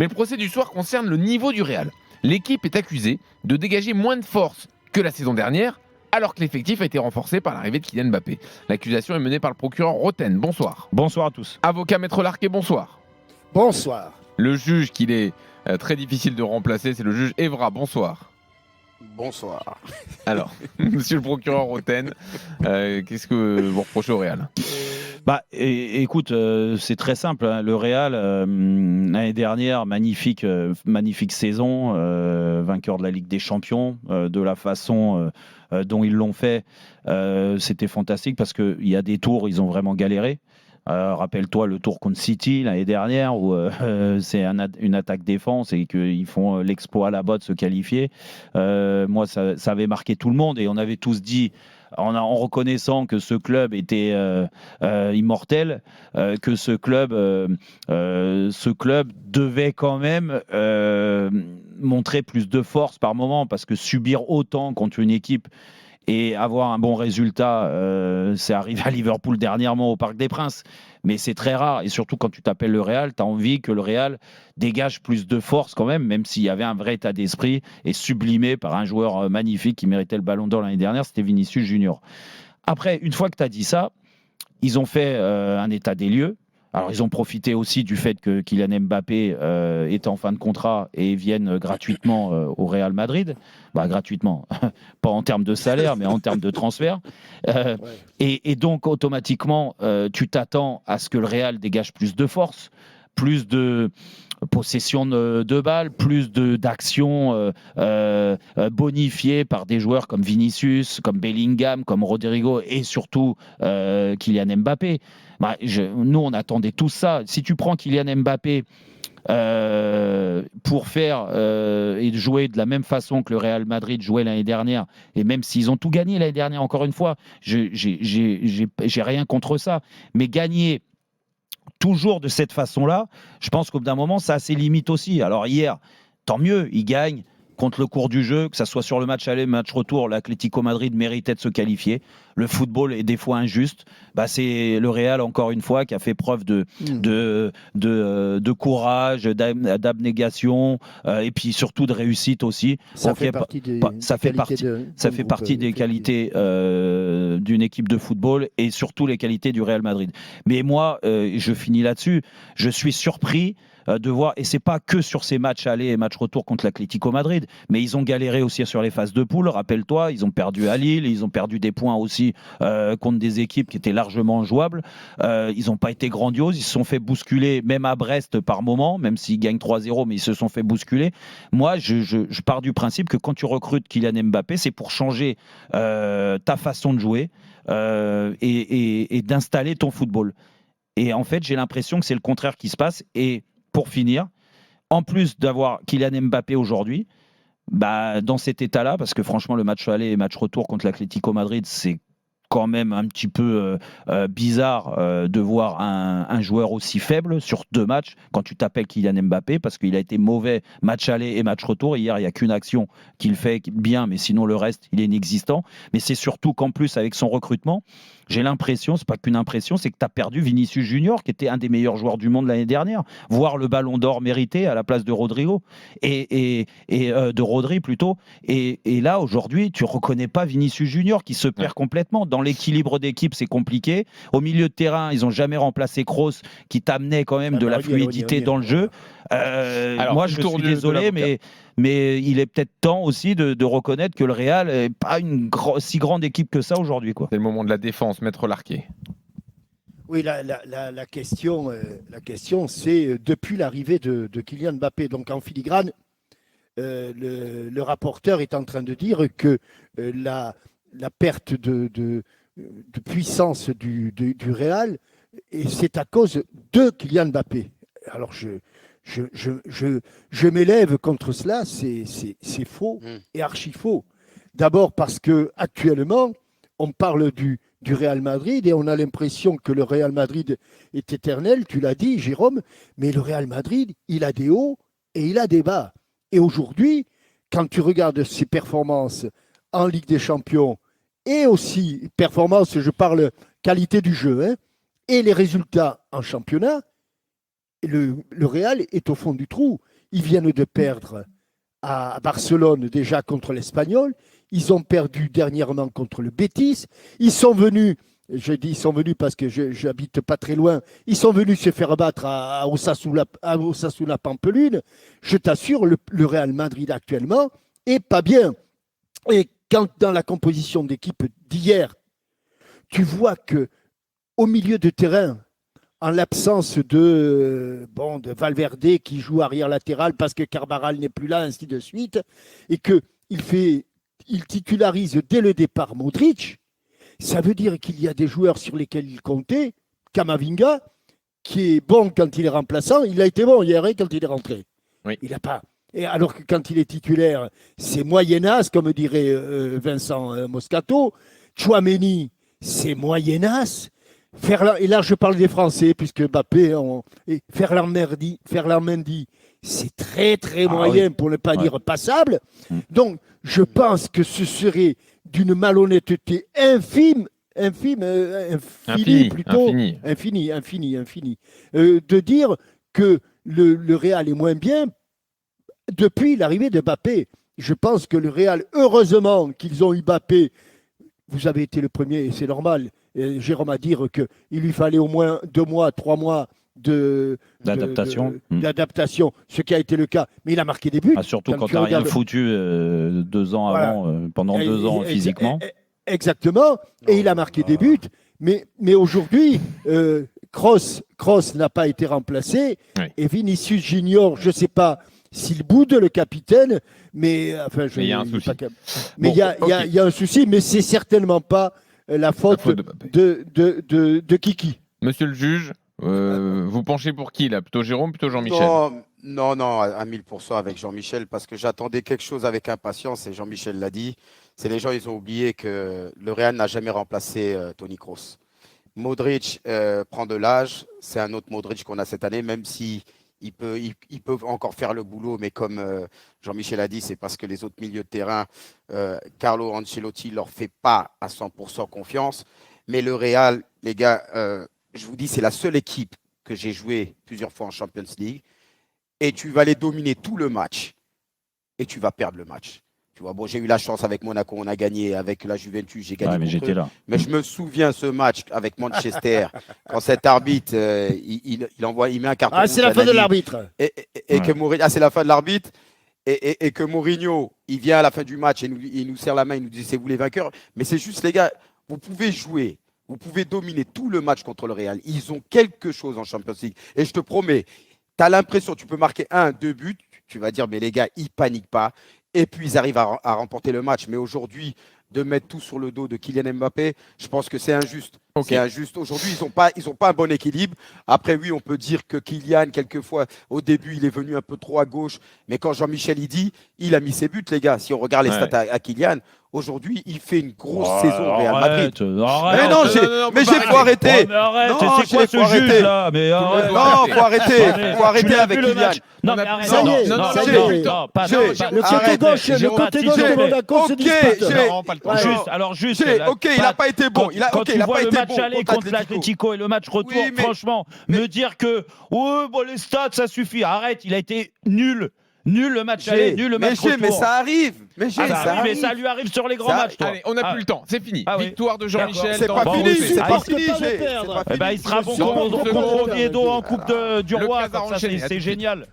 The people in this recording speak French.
Mais le procès du soir concerne le niveau du Real. L'équipe est accusée de dégager moins de force que la saison dernière, alors que l'effectif a été renforcé par l'arrivée de Kylian Mbappé. L'accusation est menée par le procureur Roten. Bonsoir. Bonsoir à tous. Avocat Maître Larquet, bonsoir. Bonsoir. Le juge qu'il est très difficile de remplacer, c'est le juge Evra. Bonsoir. Bonsoir. Alors, monsieur le procureur Roten, qu'est-ce que vous reprochez au Real ? Écoute, c'est très simple. Hein. Le Real, l'année dernière, magnifique saison, vainqueur de la Ligue des Champions, de la façon dont ils l'ont fait, c'était fantastique parce qu'il y a des tours, ils ont vraiment galéré. Rappelle-toi le tour contre City l'année dernière où c'est une attaque défense et qu'ils font l'exploit à la botte de se qualifier. Moi, ça avait marqué tout le monde et on avait tous dit, en reconnaissant que ce club était immortel, que ce club devait quand même montrer plus de force par moment, parce que subir autant contre une équipe et avoir un bon résultat, c'est arrivé à Liverpool dernièrement au Parc des Princes, mais c'est très rare. Et surtout quand tu t'appelles le Real, tu as envie que le Real dégage plus de force quand même s'il y avait un vrai état d'esprit, et sublimé par un joueur magnifique qui méritait le Ballon d'Or l'année dernière, c'était Vinicius Junior. Après, une fois que tu as dit ça, ils ont fait un état des lieux. Alors, ils ont profité aussi du fait que Kylian Mbappé est en fin de contrat et vienne gratuitement au Real Madrid. Gratuitement, pas en termes de salaire, mais en termes de transfert. Et donc, automatiquement, tu t'attends à ce que le Real dégage plus de force, plus de possession de balles, plus d'actions bonifiées par des joueurs comme Vinicius, comme Bellingham, comme Rodrigo et surtout Kylian Mbappé. Nous, on attendait tout ça. Si tu prends Kylian Mbappé pour faire et jouer de la même façon que le Real Madrid jouait l'année dernière, et même s'ils ont tout gagné l'année dernière, encore une fois, j'ai rien contre ça, mais gagner toujours de cette façon-là, je pense qu'au bout d'un moment, ça a ses limites aussi. Alors hier, tant mieux, ils gagnent contre le cours du jeu, que ça soit sur le match aller, match retour, l'Atlético Madrid méritait de se qualifier. Le football est des fois injuste. C'est le Real, encore une fois, qui a fait preuve de courage, d'abnégation, et puis surtout de réussite aussi. Ça fait partie des qualités d'une équipe de football, et surtout les qualités du Real Madrid. Mais moi, je finis là-dessus, je suis surpris de voir, et c'est pas que sur ces matchs aller et matchs retour contre l'Atlético Madrid, mais ils ont galéré aussi sur les phases de poule. Rappelle-toi, ils ont perdu à Lille, ils ont perdu des points aussi contre des équipes qui étaient largement jouables. Ils n'ont pas été grandioses, ils se sont fait bousculer, même à Brest par moment, même s'ils gagnent 3-0, mais ils se sont fait bousculer. Moi, je pars du principe que quand tu recrutes Kylian Mbappé, c'est pour changer ta façon de jouer et d'installer ton football. Et en fait, j'ai l'impression que c'est le contraire qui se passe. Et pour finir, en plus d'avoir Kylian Mbappé aujourd'hui, dans cet état-là, parce que franchement, le match aller et match retour contre l'Atlético Madrid, c'est quand même un petit peu bizarre de voir un joueur aussi faible sur 2 matchs quand tu t'appelles Kylian Mbappé, parce qu'il a été mauvais match aller et match retour. Hier, il n'y a qu'une action qu'il fait bien, mais sinon le reste, il est inexistant. Mais c'est surtout qu'en plus, avec son recrutement, j'ai l'impression, c'est pas qu'une impression, c'est que tu as perdu Vinicius Junior, qui était un des meilleurs joueurs du monde l'année dernière, voire le Ballon d'Or mérité à la place de Rodrigo et de Rodri plutôt. Et là, aujourd'hui, tu reconnais pas Vinicius Junior, qui se perd complètement. Dans l'équilibre d'équipe, c'est compliqué. Au milieu de terrain, ils ont jamais remplacé Kroos, qui t'amenait quand même de la fluidité dans le jeu. Moi, je suis désolé, mais il est peut-être temps aussi de reconnaître que le Real n'est pas une si grande équipe que ça aujourd'hui, quoi. C'est le moment de la défense, Maître Larquet. Oui, la question, c'est depuis l'arrivée de Kylian Mbappé, donc en filigrane, le rapporteur est en train de dire que la perte de puissance du Real, et c'est à cause de Kylian Mbappé. Alors je m'élève contre cela, c'est faux et archi faux. D'abord parce que actuellement, on parle du Real Madrid et on a l'impression que le Real Madrid est éternel, tu l'as dit Jérôme, mais le Real Madrid, il a des hauts et il a des bas. Et aujourd'hui, quand tu regardes ses performances en Ligue des Champions et aussi performances, je parle qualité du jeu, et les résultats en championnat, le Real est au fond du trou. ils viennent de perdre à Barcelone déjà contre l'Espagnol. Ils ont perdu dernièrement contre le Betis. Ils sont venus, je dis ils sont venus parce que j'habite pas très loin, ils sont venus se faire battre à Osasuna Pampelune. Je t'assure, le Real Madrid actuellement est pas bien. Et quand dans la composition d'équipe d'hier, tu vois que au milieu de terrain, en l'absence de Valverde qui joue arrière latéral parce que Carvajal n'est plus là, ainsi de suite, et qu'il titularise dès le départ Modric, ça veut dire qu'il y a des joueurs sur lesquels il comptait, Camavinga, qui est bon quand il est remplaçant, il a été bon hier quand il est rentré. Oui. Il n'a pas. Et alors que quand il est titulaire, c'est moyennasse, comme dirait Vincent Moscato. Tchouaméni, c'est moyennasse. Et là, je parle des Français, puisque Mbappé, Ferland Mendy, c'est très, très moyen, pour ne pas dire passable. Donc, je pense que ce serait d'une malhonnêteté infinie, de dire que le Real est moins bien depuis l'arrivée de Mbappé. Je pense que le Real, heureusement qu'ils ont eu Mbappé, vous avez été le premier, et c'est normal, Jérôme, à dire qu'il lui fallait au moins 2 mois, 3 mois d'adaptation, ce qui a été le cas. Mais il a marqué des buts. Surtout quand tu n'as rien foutu 2 ans avant, pendant 2 ans physiquement. Exactement. Et il a marqué des buts. Mais aujourd'hui, Kroos n'a pas été remplacé. Oui. Et Vinicius Junior, je ne sais pas s'il boude le capitaine, mais il y a un souci. Mais il y a un souci, mais c'est certainement pas la faute de Kiki. Monsieur le juge, vous penchez pour qui là? Plutôt Jérôme, plutôt Jean-Michel? Non, à 1000% avec Jean-Michel, parce que j'attendais quelque chose avec impatience, et Jean-Michel l'a dit. C'est les gens, ils ont oublié que le Real n'a jamais remplacé Toni Kroos. Modric prend de l'âge, c'est un autre Modric qu'on a cette année, même si il peut encore faire le boulot, mais comme Jean-Michel a dit, c'est parce que les autres milieux de terrain, Carlo Ancelotti ne leur fait pas à 100% confiance. Mais le Real, les gars, je vous dis, c'est la seule équipe que j'ai joué plusieurs fois en Champions League. Et tu vas les dominer tout le match. Et tu vas perdre le match. Tu vois, bon, j'ai eu la chance avec Monaco, on a gagné. Avec la Juventus, j'ai gagné. Mais j'étais là. Mais je me souviens ce match avec Manchester, quand cet arbitre, il met un carton. C'est la fin de l'arbitre. C'est la fin de l'arbitre. Et que Mourinho, il vient à la fin du match et il nous serre la main, il nous dit c'est vous les vainqueurs. Mais c'est juste, les gars, vous pouvez jouer. Vous pouvez dominer tout le match contre le Real. Ils ont quelque chose en Champions League. Et je te promets, tu as l'impression, tu peux marquer 1-2 buts, tu vas dire, mais les gars, ils ne paniquent pas. Et puis, ils arrivent à remporter le match. Mais aujourd'hui, de mettre tout sur le dos de Kylian Mbappé, je pense que c'est injuste. Okay. C'est injuste. Aujourd'hui, ils ont pas un bon équilibre. Après, oui, on peut dire que Kylian, quelquefois, au début, il est venu un peu trop à gauche. Mais quand Jean-Michel il dit, il a mis ses buts, les gars. Si on regarde les stats à Kylian, aujourd'hui, il fait une grosse saison au Real Madrid. Mais faut arrêter. C'est quoi ce juge là? Non, faut arrêter. Faut arrêter avec Kylian. Non, mais arrête. Ça y est, le côté gauche de Monaco se dispute. Juste. Ok, il n'a pas été bon. Quand tu vois le match aller contre l'Atlético et le match retour, franchement, me dire que les stats, ça suffit. Arrête, il a été nul. Nul le match aller, nul le match retour. Mais ça arrive. Mais ça lui arrive sur les grands matchs. Allez, on n'a plus le temps. C'est fini. Victoire de Jean-Michel. C'est pas fini. Il sera bon contre Oviedo en Coupe du Roi. C'est génial.